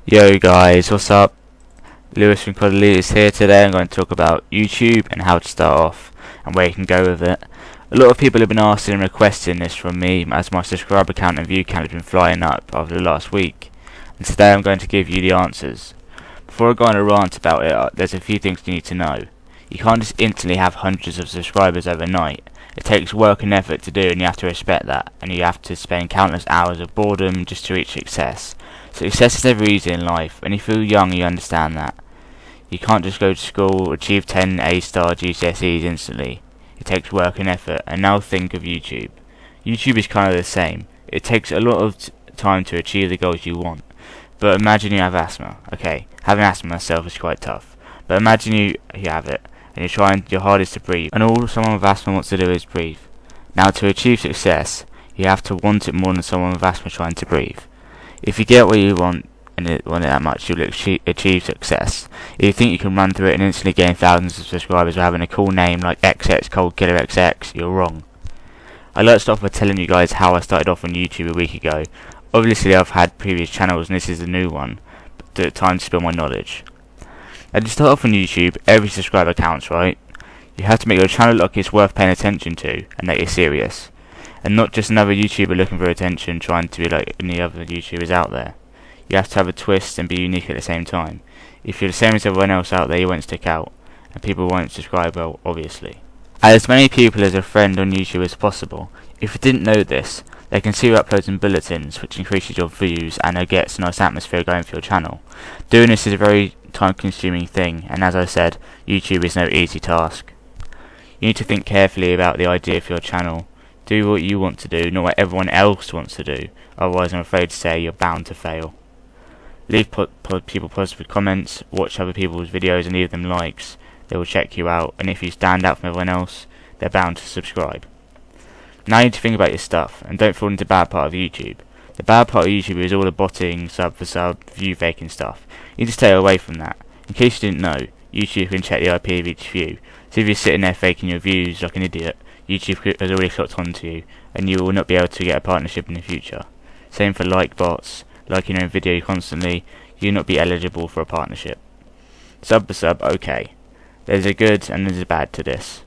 Yo guys, what's up? Lewis from CODElitist here. Today I'm going to talk about YouTube and how to start off and where you can go with it. A lot of people have been asking and requesting this from me as my subscriber count and view count has been flying up over the last week, and today I'm going to give you the answers. Before I go on a rant about it, there's a few things you need to know. You can't just instantly have hundreds of subscribers overnight. It takes work and effort to do, and you have to respect that, and you have to spend countless hours of boredom just to reach success. Success is never easy in life, and if you're young you understand that. You can't just go to school, achieve 10 A-star GCSEs instantly. It takes work and effort, and now think of YouTube. YouTube is kind of the same. It takes a lot of time to achieve the goals you want. But imagine you have asthma. Okay, having asthma myself is quite tough. But imagine you have it, and you're trying your hardest to breathe, and all someone with asthma wants to do is breathe. Now to achieve success, you have to want it more than someone with asthma trying to breathe. If you get what you want and want it that much, you'll achieve success. If you think you can run through it and instantly gain thousands of subscribers by having a cool name like XX Cold Killer XX, you're wrong. I'd like to start off by telling you guys how I started off on YouTube a week ago. Obviously I've had previous channels and this is a new one, but it's time to spill my knowledge. And to start off on YouTube, every subscriber counts, right? You have to make your channel look like it's worth paying attention to and that you're serious, and not just another YouTuber looking for attention trying to be like any other YouTubers out there. You have to have a twist and be unique at the same time. If you're the same as everyone else out there, you won't stick out, and people won't subscribe, well, obviously. Add as many people as a friend on YouTube as possible. If you didn't know this, they can see your uploads and bulletins, which increases your views and it gets a nice atmosphere going for your channel. Doing this is a very time-consuming thing, and as I said, YouTube is no easy task. You need to think carefully about the idea for your channel. Do what you want to do, not what everyone else wants to do, otherwise I'm afraid to say you're bound to fail. Leave people positive comments, watch other people's videos and leave them likes. They will check you out, and if you stand out from everyone else, they're bound to subscribe. Now you need to think about your stuff, and don't fall into the bad part of YouTube. The bad part of YouTube is all the botting, sub for sub, view faking stuff. You need to stay away from that. In case you didn't know, YouTube can check the IP of each view, so if you're sitting there faking your views like an idiot, YouTube has already clocked onto you, and you will not be able to get a partnership in the future. Same for like bots, liking your own video constantly, you'll not be eligible for a partnership. Sub for sub, okay. There's a good and there's a bad to this.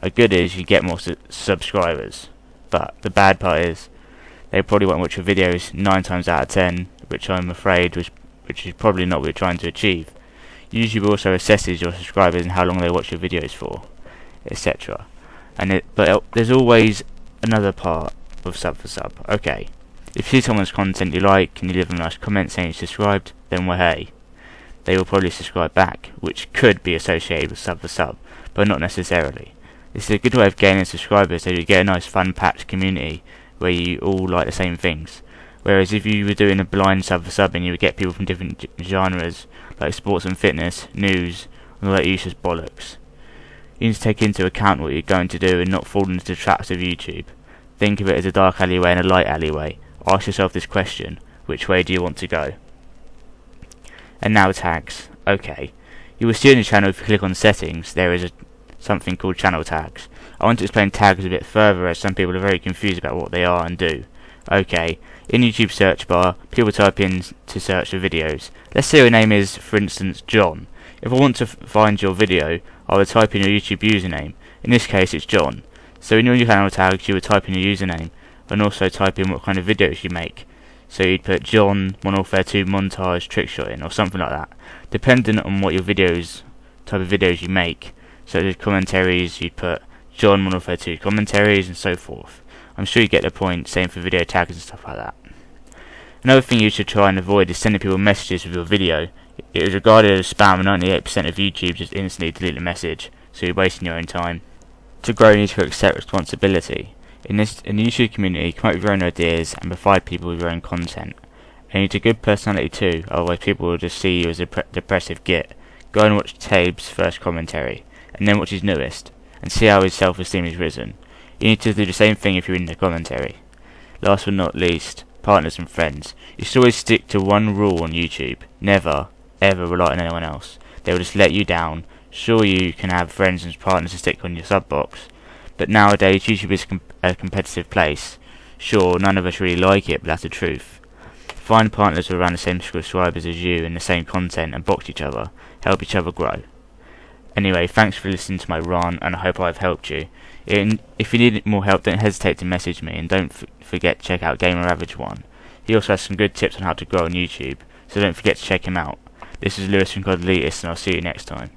A good is you get more subscribers, but the bad part is they probably won't watch your videos 9 times out of 10, which I'm afraid which is probably not what you're trying to achieve. YouTube also assesses your subscribers and how long they watch your videos for, etc. But there's always another part of sub for sub. Okay, if you see someone's content you like and you leave them a nice comment saying you subscribed, then well hey, they will probably subscribe back, which could be associated with sub for sub, but not necessarily. This is a good way of gaining subscribers, so you get a nice fun packed community where you all like the same things. Whereas if you were doing a blind sub for sub and you would get people from different genres like sports and fitness, news, and all that useless bollocks. You need to take into account what you're going to do and not fall into the traps of YouTube. Think of it as a dark alleyway and a light alleyway. Ask yourself this question: which way do you want to go? And now tags. Okay, you will see on your channel if you click on settings there is something called channel tags. I want to explain tags a bit further as some people are very confused about what they are and do. Okay, in YouTube search bar, people type in to search for videos. Let's say your name is, for instance, John. If I want to find your video, I would type in your YouTube username. In this case it's John. So in your channel tags you would type in your username and also type in what kind of videos you make. So you'd put John Modern Warfare 2 montage trick shotting or something like that. Depending on what your type of videos you make. So as commentaries you'd put John Modern Warfare 2 commentaries and so forth. I'm sure you get the point, same for video tags and stuff like that. Another thing you should try and avoid is sending people messages with your video. It is regarded as spam and 98% of YouTube just instantly delete the message, so you're wasting your own time. To grow you need to accept responsibility. In the YouTube community, come up with your own ideas and provide people with your own content. And you need a good personality too, otherwise people will just see you as a depressive git. Go and watch Tabe's first commentary, and then watch his newest, and see how his self-esteem has risen. You need to do the same thing if you're in the commentary. Last but not least, partners and friends. You should always stick to one rule on YouTube: never, ever rely on anyone else. They will just let you down. Sure, you can have friends and partners to stick on your sub box, but nowadays YouTube is a competitive place. Sure, none of us really like it, but that's the truth. Find partners with around the same subscribers as you in the same content and box each other. Help each other grow. Anyway, thanks for listening to my rant, and I hope I've helped you. If you need more help, don't hesitate to message me, and don't forget to check out Gamer Average 1. He also has some good tips on how to grow on YouTube, so don't forget to check him out. This is Lewis from CODElitist, and I'll see you next time.